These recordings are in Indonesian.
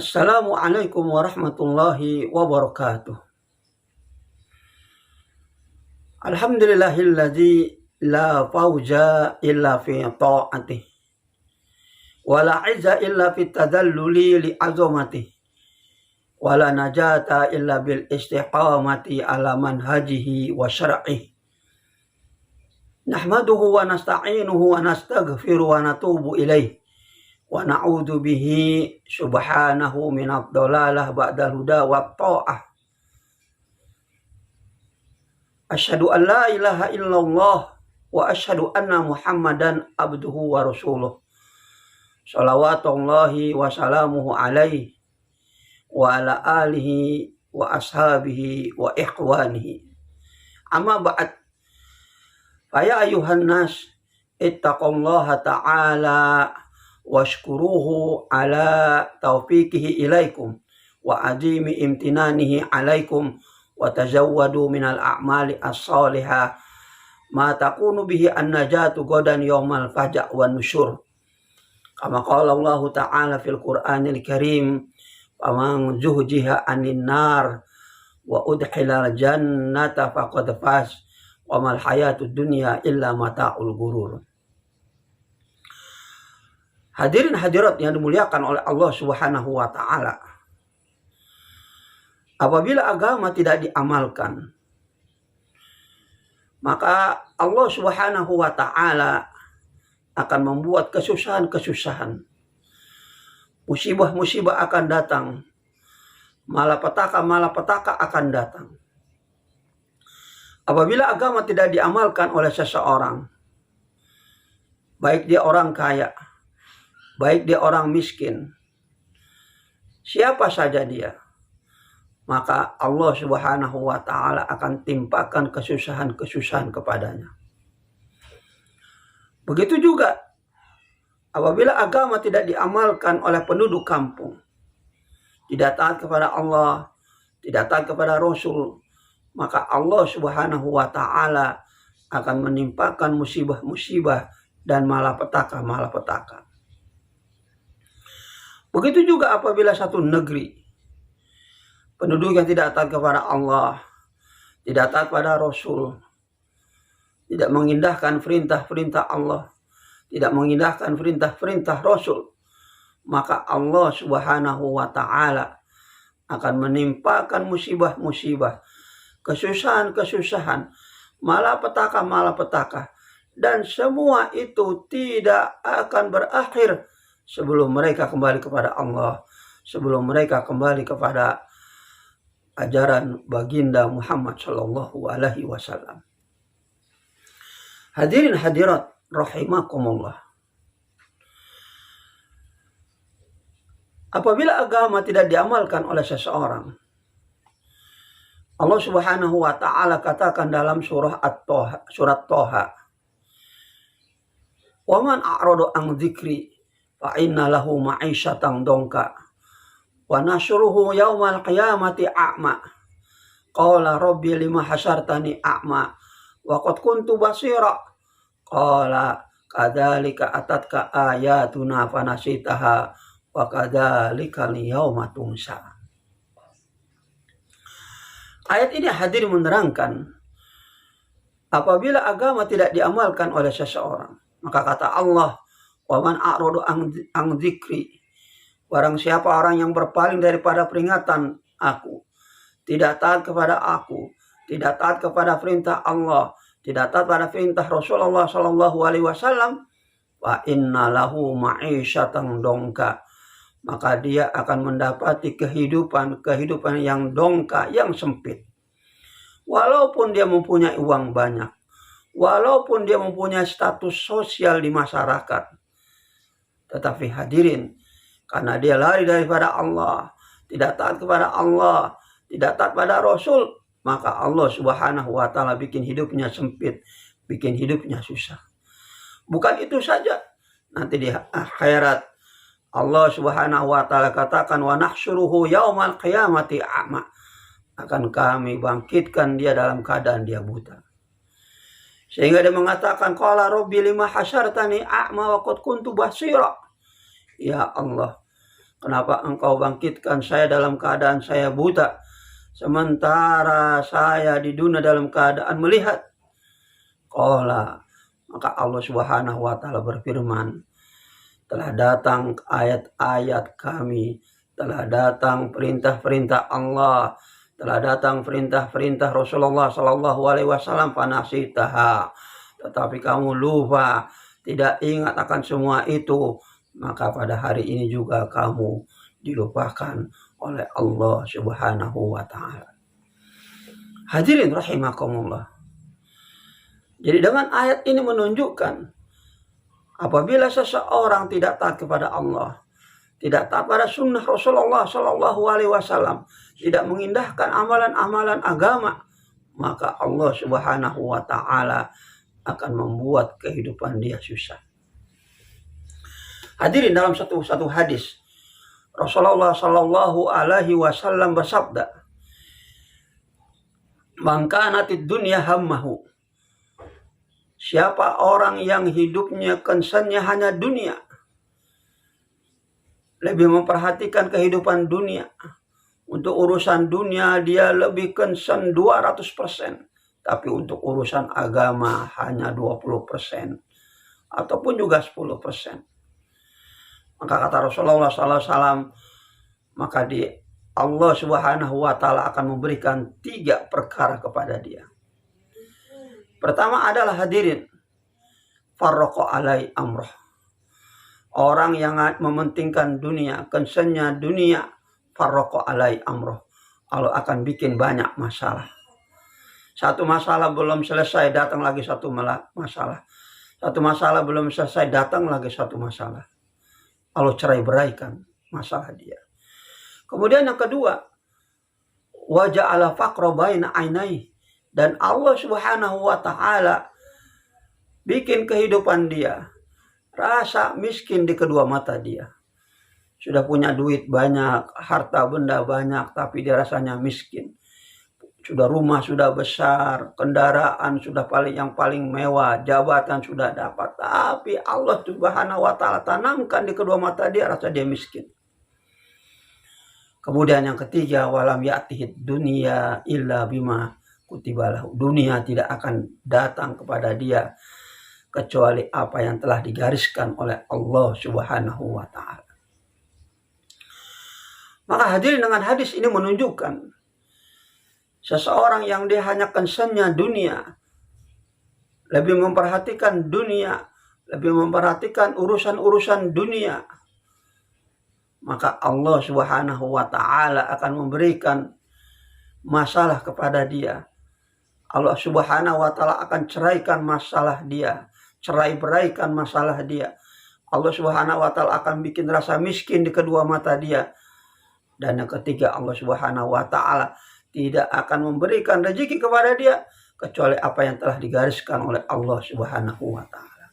Assalamualaikum warahmatullahi wabarakatuh. Alhamdulillahilladzi la fauja illa fi ta'atih wa la izza illa fi tadalluli li azamatih wa la najata illa bil istiqamati ala manhajihi wa syar'ih. Nahmaduhu wa nasta'inuhu wa nastaghfiru wa natubu ilaih wa na'udzu bihi subhanahu minadh dhalalah ba'dal huda wa ta'ah. Asyhadu an la ilaha illallah wa asyhadu anna Muhammadan abduhu wa rasuluh. Shalawatullahi wa salamuhu alaihi wa ala alihi wa ashabihi wa ikhwanihi. Amma ba'd. Faya ayuhan nas ittaqullaha ta'ala washkuruhu ala taufiqihi ilaikum wa azimi imtinanihi alaikum wa tazawwadu minal a'mali as-salihah ma takunu bihi an-najatu godan yawmal faja' wan nusyur. Kama qala Allah ta'ala fil Qur'anil Karim, faman zuhjiha 'anil nar wa udkhilal jannata faqad faz wa mal hayatud dunya illa mata'ul ghurur. Hadirin hadirat yang dimuliakan oleh Allah Subhanahu wa taala. Apabila agama tidak diamalkan, maka Allah Subhanahu wa taala akan membuat kesusahan-kesusahan. Musibah-musibah akan datang. Malapetaka-malapetaka akan datang. Apabila agama tidak diamalkan oleh seseorang, baik dia orang kaya, baik dia orang miskin, siapa saja dia, maka Allah Subhanahu wa taala akan timpakan kesusahan-kesusahan kepadanya. Begitu juga apabila agama tidak diamalkan oleh penduduk kampung, tidak taat kepada Allah, tidak taat kepada Rasul, maka Allah Subhanahu wa taala akan menimpakan musibah-musibah dan malapetaka-malapetaka. Begitu juga apabila satu negeri, penduduk yang tidak taat kepada Allah, tidak taat pada Rasul, tidak mengindahkan perintah-perintah Allah, tidak mengindahkan perintah-perintah Rasul, maka Allah Subhanahu wa taala akan menimpakan musibah-musibah, kesusahan-kesusahan, malapetaka-malapetaka, dan semua itu tidak akan berakhir sebelum mereka kembali kepada Allah, sebelum mereka kembali kepada ajaran baginda Muhammad sallallahu alaihi wasallam. Hadirin hadirat rahimakumullah. Apabila agama tidak diamalkan oleh seseorang, Allah Subhanahu wa taala katakan dalam surat Thaha, "Wa man a'rada an dzikri fa inna lahu ma'isyatan dongka wa nasyruhu yaumal qiyamati a'ma. Qala rabbi lima hasyartani a'ma wa qad kuntu basira. Qala kadzalika atatka ayatuna fanasitaha wa kadzalika al-yauma tunsa." Ayat ini hadir menerangkan apabila agama tidak diamalkan oleh seseorang, maka kata Allah, "Wa man a'rada an dzikri," barang siapa orang yang berpaling daripada peringatan aku, tidak taat kepada aku, tidak taat kepada perintah Allah, tidak taat pada perintah Rasulullah sallallahu alaihi wasallam, fa inna lahu ma'isyatan dongka, maka dia akan mendapati kehidupan yang dongka, yang sempit. Walaupun dia mempunyai uang banyak, walaupun dia mempunyai status sosial di masyarakat, tetapi hadirin, karena dia lari daripada Allah, tidak taat kepada Allah, tidak taat pada Rasul, maka Allah Subhanahu wa taala bikin hidupnya sempit, bikin hidupnya susah. Bukan itu saja, nanti di akhirat Allah Subhanahu wa taala katakan, "Wa nahsyuruhu yaumal qiyamati a'ma." Akan kami bangkitkan dia dalam keadaan dia buta. Sehingga dia mengatakan, "Qala rabbi lima hasyartani a'ma wa qad kuntu basira." Ya Allah, Kenapa engkau bangkitkan saya dalam keadaan saya buta, sementara saya di dunia dalam keadaan melihat? Qala, maka Allah Subhanahu wa taala berfirman, telah datang ayat-ayat kami, telah datang perintah-perintah Allah, telah datang perintah-perintah Rasulullah sallallahu alaihi wasallam, fanasitaha, tetapi kamu lupa, tidak ingat akan semua itu, maka pada hari ini juga kamu dilupakan oleh Allah Subhanahu wa taala. Hadirin rahimakumullah. Jadi dengan ayat ini menunjukkan apabila seseorang tidak taat kepada Allah, tidak taat pada sunnah Rasulullah Sallallahu Alaihi Wasallam, tidak mengindahkan amalan-amalan agama, maka Allah Subhanahu Wa Taala akan membuat kehidupan dia susah. Hadirin, dalam satu hadis Rasulullah Sallallahu Alaihi Wasallam bersabda, "Man kanatid dunya hammahu." Siapa orang yang hidupnya concernnya hanya dunia, lebih memperhatikan kehidupan dunia, untuk urusan dunia dia lebih concern 200%, tapi untuk urusan agama hanya 20%, ataupun juga 10%. Maka kata Rasulullah SAW, maka Allah Subhanahu wa taala akan memberikan 3 perkara kepada dia. Pertama adalah, hadirin, farraqa alai amrah. Orang yang mementingkan dunia, concernnya dunia, farraqa alai amrah, Allah akan bikin banyak masalah. Satu masalah belum selesai, datang lagi satu masalah. Satu masalah belum selesai, datang lagi satu masalah. Allah cerai beraikan masalah dia. Kemudian yang kedua, wa ja'ala faqra baina ainai, dan Allah Subhanahu wa taala bikin kehidupan dia rasa miskin di kedua mata dia. Sudah punya duit banyak, harta benda banyak, tapi dia rasanya miskin. Sudah rumah sudah besar, kendaraan sudah yang paling mewah, jabatan sudah dapat, tapi Allah Subhanahu wa taala tanamkan di kedua mata dia rasa dia miskin. Kemudian yang ketiga, walam ya'tihid dunya illa bima kutibalahu. Dunia tidak akan datang kepada dia kecuali apa yang telah digariskan oleh Allah Subhanahu wa taala. Maka hadirin, dengan hadis ini menunjukkan seseorang yang dia hanya concernnya dunia, lebih memperhatikan dunia, lebih memperhatikan urusan-urusan dunia, maka Allah Subhanahu wa taala akan memberikan masalah kepada dia. Allah Subhanahu wa taala akan ceraikan masalah dia, cerai beraikan masalah dia. Allah Subhanahu wa taala akan bikin rasa miskin di kedua mata dia. Dan yang ketiga, Allah Subhanahu wa taala tidak akan memberikan rezeki kepada dia kecuali apa yang telah digariskan oleh Allah Subhanahu wa taala.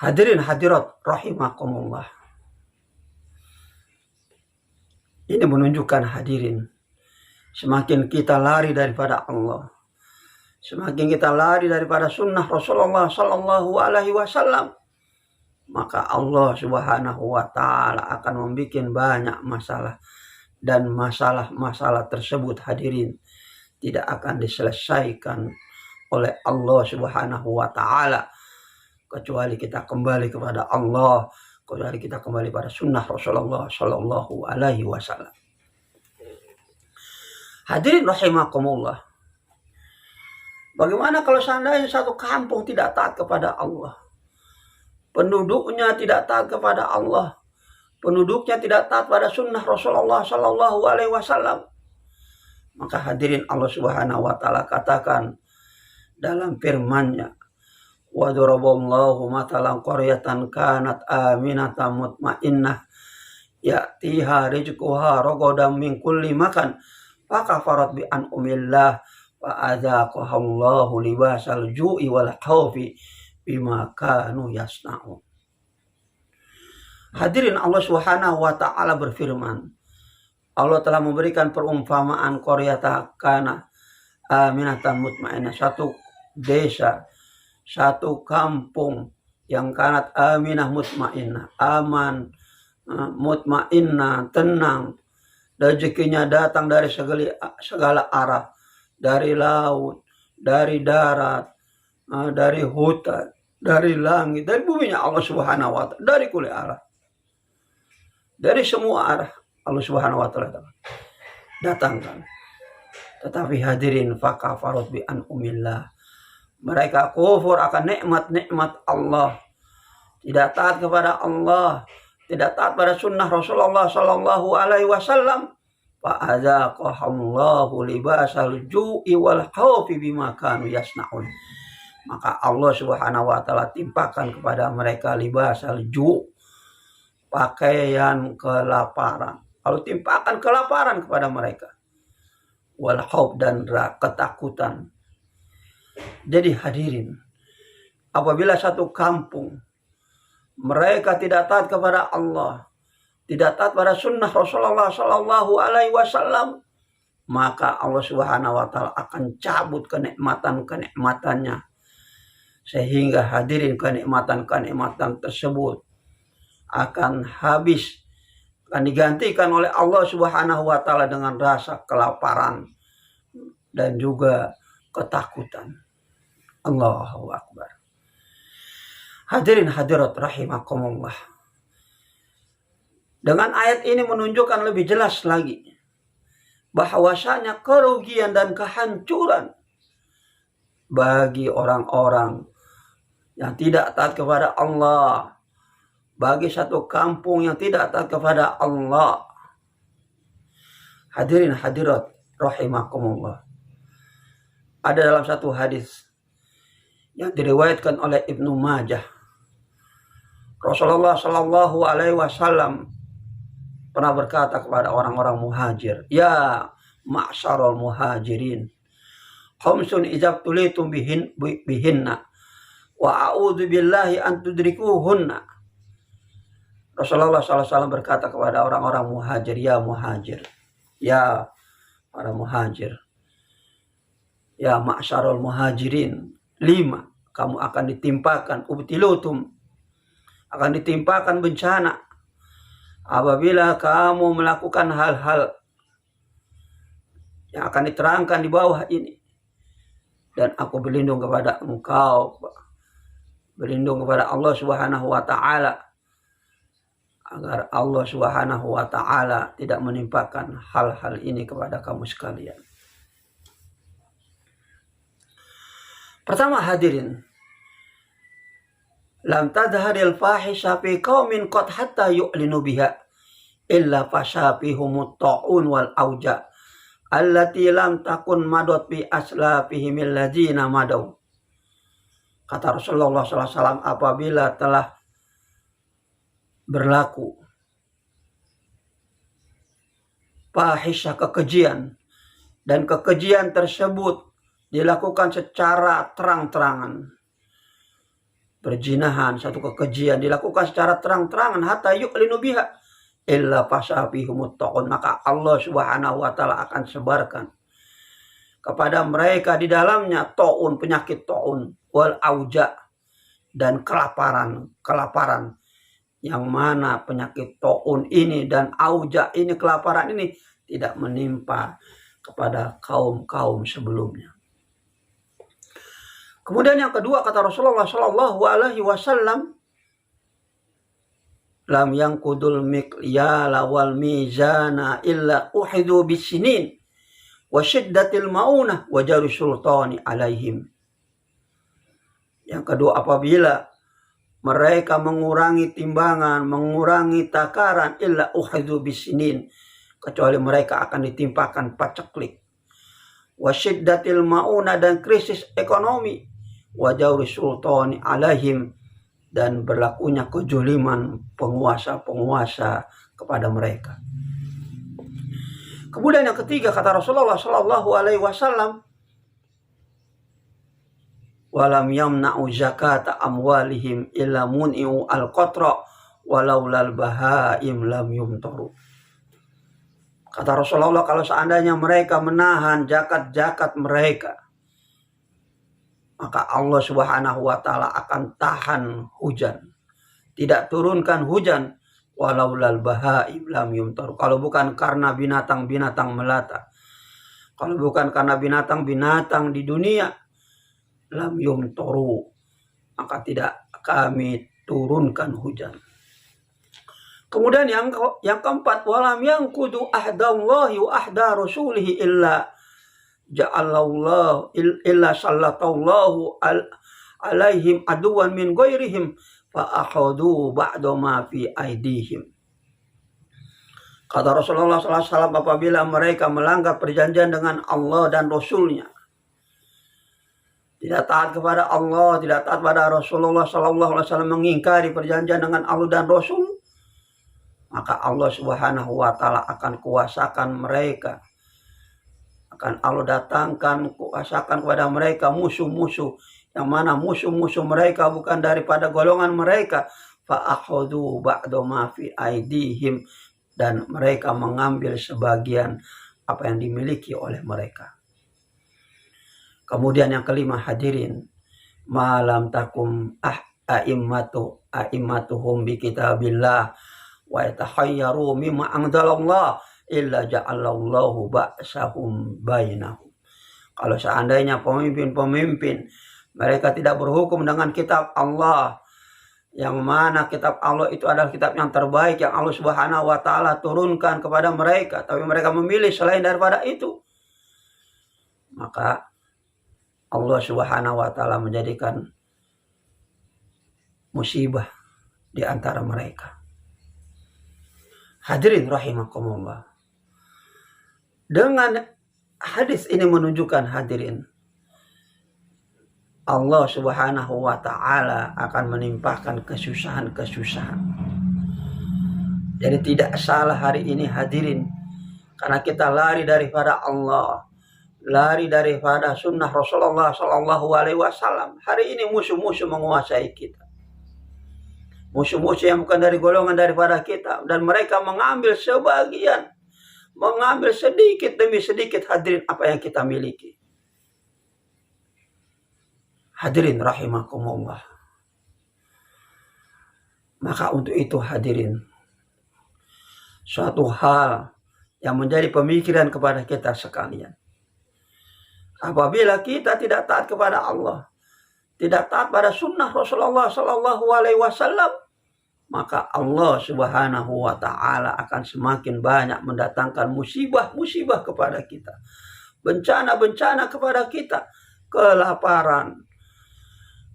Hadirin hadirat rahimakumullah. Ini menunjukkan, hadirin, semakin kita lari daripada Allah, semakin kita lari daripada sunnah Rasulullah Sallallahu Alaihi Wasallam, maka Allah Subhanahu wa taala akan membuat banyak masalah, dan masalah-masalah tersebut, hadirin, tidak akan diselesaikan oleh Allah Subhanahu wa taala kecuali kita kembali kepada Allah, kecuali kita kembali pada sunnah Rasulullah Sallallahu Alaihi Wasallam. Hadirin rahimakumullah. Bagaimana kalau seandainya satu kampung tidak taat kepada Allah? Penduduknya tidak taat kepada Allah. Penduduknya tidak taat pada sunnah Rasulullah Sallallahu Alaihi Wasallam. Maka hadirin, Allah Subhanahu wa taala katakan dalam firman-Nya, wa daraballahu matalan qaryatan kanat aminatan mutmainnah ya'tiha rizquha ragadan min kulli makan fakafarat bi an'umillah fa adzaqahallahu libasal ju'i wal khaufi bima kanu yasna'un. Hadirin, Allah Subhanahu wa taala berfirman, Allah telah memberikan perumpamaan qaryatan kana aminatan mutmainnah, satu desa, satu kampung yang kanat aminah mutmainnah, aman, mutmainnah, tenang, rezekinya datang dari segala arah, dari laut, dari darat, dari hutan, dari langit, dari buminya Allah Subhanahu wa Ta'ala, dari kulli arah, dari semua arah Allah Subhanahu wa Ta'ala datangkan. Tetapi hadirin, fakafarut bi an'umillah, mereka kufur akan nikmat-nikmat Allah, tidak taat kepada Allah, tidak taat pada sunnah Rasulullah Sallallahu Alaihi Wasallam. Fa'adzaqahallahu libasal ju'i wal khawfi bima kanu yasnaun. Maka Allah Subhanahu wa Ta'ala timpakan kepada mereka libasal ju', pakaian kelaparan. Lalu timpakan kelaparan kepada mereka, wal khawf, dan ketakutan. Jadi hadirin, apabila satu kampung mereka tidak taat kepada Allah, tidak taat pada sunnah Rasulullah Sallallahu Alaihi Wasallam, maka Allah Subhanahu wa Ta'ala akan cabut kenikmatan-kenikmatannya, sehingga hadirin kenikmatan-kenikmatan tersebut akan habis, akan digantikan oleh Allah Subhanahu wa Ta'ala dengan rasa kelaparan dan juga ketakutan. Allahu Akbar. Hadirin hadirat rahimakumullah. Dengan ayat ini menunjukkan lebih jelas lagi bahwasanya kerugian dan kehancuran bagi orang-orang yang tidak taat kepada Allah, bagi satu kampung yang tidak taat kepada Allah. Hadirin hadirat rahimakumullah. Ada dalam satu hadis yang diriwayatkan oleh Ibnu Majah, Rasulullah Sallallahu Alaihi Wasallam pernah berkata kepada orang-orang muhajir, ya ma'syarul muhajirin, khamsun izabtulitum bihinna wa a'udzu billahi an tudrikuhunna. Rasulullah SAW berkata kepada orang-orang muhajir, ya para muhajir, ya ma'syarul muhajirin, 5 kamu akan ditimpakan ubtilutum, akan ditimpakan bencana apabila kamu melakukan hal-hal yang akan diterangkan di bawah ini. Dan aku berlindung kepada engkau, berlindung kepada Allah Subhanahu wa Ta'ala, agar Allah Subhanahu wa Ta'ala tidak menimpakan hal-hal ini kepada kamu sekalian. Pertama hadirin, lam tadharil fahisha fi qaumin qad hatta yu'linu biha illa fashabihumut ta'un wal auja allati lam takun madot bi aslafihim alladzina madaw. Kata Rasulullah SAW, apabila telah berlaku fahisha, kekejian, dan kekejian tersebut dilakukan secara terang-terangan, perzinahan, satu kekejian dilakukan secara terang-terangan, hatta yu'linu biha illa fasabihumut ta'un, maka Allah Subhanahu wa Ta'ala akan sebarkan kepada mereka di dalamnya ta'un, penyakit ta'un, wal auja, dan kelaparan, yang mana penyakit ta'un ini dan auja ini, kelaparan ini, tidak menimpa kepada kaum-kaum sebelumnya. Kemudian yang kedua, kata Rasulullah Sallallahu Alaihi Wasallam, lam yanqudul miqyala wal mizana illa uhidu bisinin wa syiddatil maunah wa jari sultani alaihim. Yang kedua, apabila mereka mengurangi timbangan, mengurangi takaran, illa uhidu bisinin, kecuali mereka akan ditimpakan paceklik, wa syiddatil maunah, dan krisis ekonomi, wa jari sultani alaihim, dan berlakunya kejuliman penguasa-penguasa kepada mereka. Kemudian yang ketiga, kata Rasulullah Sallallahu Alaihi Wasallam, walam yamna'u zakata amwalihim illa mun'iu al-qatra walaulal bahaim lam yumtaru. Kata Rasulullah, kalau seandainya mereka menahan zakat-zakat mereka, maka Allah Subhanahu wa Ta'ala akan tahan hujan, tidak turunkan hujan, walaulal bahaim lam yumtaru. Kalau bukan karena binatang-binatang melata, kalau bukan karena binatang-binatang di dunia, lam yumtaru, maka tidak kami turunkan hujan. Kemudian yang keempat, walam yanqudu ahdallahi wa ahda rasulihi illa ja'alallahu illa sallallahu alaihim aduwan min ghairihim fa'akhadu ba'da ma fi aidihim. Kata Rasulullah SAW, apabila mereka melanggar perjanjian dengan Allah dan Rasulnya, tidak taat kepada Allah, tidak taat pada Rasulullah SAW, mengingkari perjanjian dengan Allah dan Rasul, maka Allah Subhanahu wa Ta'ala akan kuasakan mereka, akan Allah datangkan, kuasakan kepada mereka musuh-musuh, yang mana musuh-musuh mereka bukan daripada golongan mereka. Fa'akhudhu ba'da ma fi aidihim, dan mereka mengambil sebagian apa yang dimiliki oleh mereka. Kemudian yang kelima, hadirin, malam takum a'immatuhum bi kitabillah wa yatakhayyaru mimma anzalallah illa ja'alallahu ba'sahum bainahum. Kalau seandainya pemimpin-pemimpin mereka tidak berhukum dengan kitab Allah, yang mana kitab Allah itu adalah kitab yang terbaik yang Allah Subhanahu wa Ta'ala turunkan kepada mereka, tapi mereka memilih selain daripada itu, maka Allah Subhanahu wa Ta'ala menjadikan musibah di antara mereka. Hadirin rahimakumullah. Dengan hadis ini menunjukkan, hadirin, Allah Subhanahu wa Ta'ala akan menimpakan kesusahan-kesusahan. Jadi tidak salah hari ini, hadirin, karena kita lari daripada Allah, lari daripada sunnah Rasulullah SAW. Hari ini musuh-musuh menguasai kita, musuh-musuh yang bukan dari golongan daripada kita, dan mereka mengambil sebagian, mengambil sedikit demi sedikit, hadirin, apa yang kita miliki. Hadirin rahimakumullah. Maka untuk itu, hadirin, suatu hal yang menjadi pemikiran kepada kita sekalian, apabila kita tidak taat kepada Allah, tidak taat pada sunnah Rasulullah SAW, maka Allah Subhanahu wa Ta'ala akan semakin banyak mendatangkan musibah-musibah kepada kita, bencana-bencana kepada kita, kelaparan,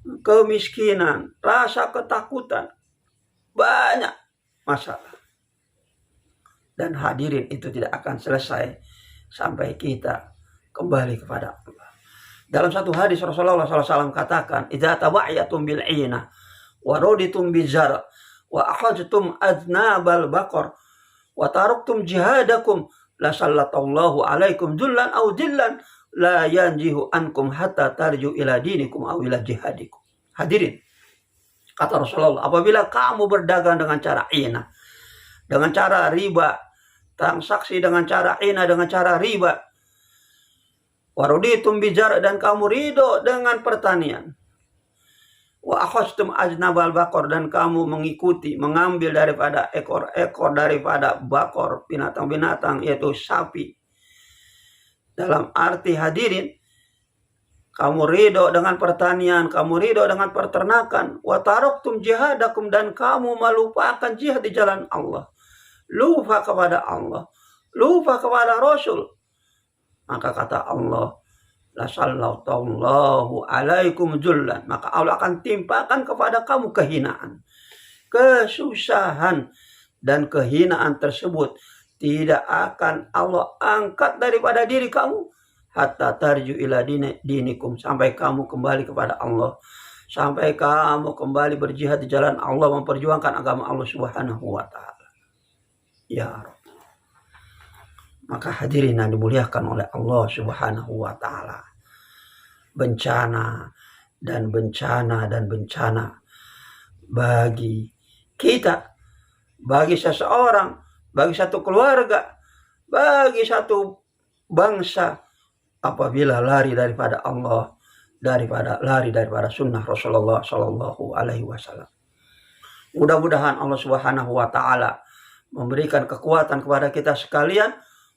kemiskinan, rasa ketakutan, banyak masalah. Dan hadirin, itu tidak akan selesai sampai kita kembali kepada Allah. Dalam satu hadis Rasulullah SAW katakan, idza tabayatum bil ina wa raditum bizar wa akhadtum aznabal baqar wa taraktum jihadakum la sallallahu alaikum dzullan aw dzillan la yanjihu ankum hatta tarju ila dinikum aw ila jihadikum. Hadirin, kata Rasulullah, apabila kamu berdagang dengan cara ina, dengan cara riba, transaksi dengan cara ina, dengan cara riba, waruditum bijar, dan kamu ridho dengan pertanian, wa akhastum aznabal bakor, dan kamu mengikuti, mengambil daripada ekor-ekor daripada bakor, binatang-binatang, yaitu sapi. Dalam arti, hadirin, kamu ridho dengan pertanian, kamu ridho dengan peternakan, wa taraktum jihadakum, dan kamu melupakan jihad di jalan Allah, lupa kepada Allah, lupa kepada Rasul, maka kata Allah, la sallallahu alaikum dzullan, maka Allah akan timpakan kepada kamu kehinaan, kesusahan, dan kehinaan tersebut tidak akan Allah angkat daripada diri kamu hatta tarju ila dinikum, sampai kamu kembali kepada Allah, sampai kamu kembali berjihad di jalan Allah, memperjuangkan agama Allah Subhanahu wa Ta'ala. Ya Rabb. Maka hadirin yang dimuliakan oleh Allah Subhanahu wa Ta'ala, bencana dan bencana dan bencana bagi kita, bagi seseorang, bagi satu keluarga, bagi satu bangsa, apabila lari daripada Allah, lari daripada sunnah Rasulullah SAW. Mudah-mudahan Allah Subhanahu wa taala memberikan kekuatan kepada kita sekalian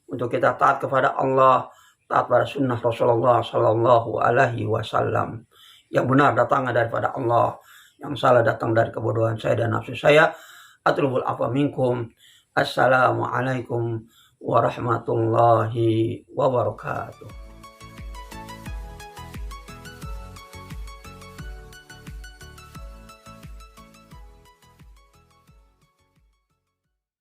untuk kita taat kepada Allah, taat pada sunnah Rasulullah Sallallahu Alaihi Wasallam. Yang benar datangnya daripada Allah, yang salah datang dari kebodohan saya dan nafsu saya. Atlubul afwa minkum. Assalamualaikum warahmatullahi wabarakatuh.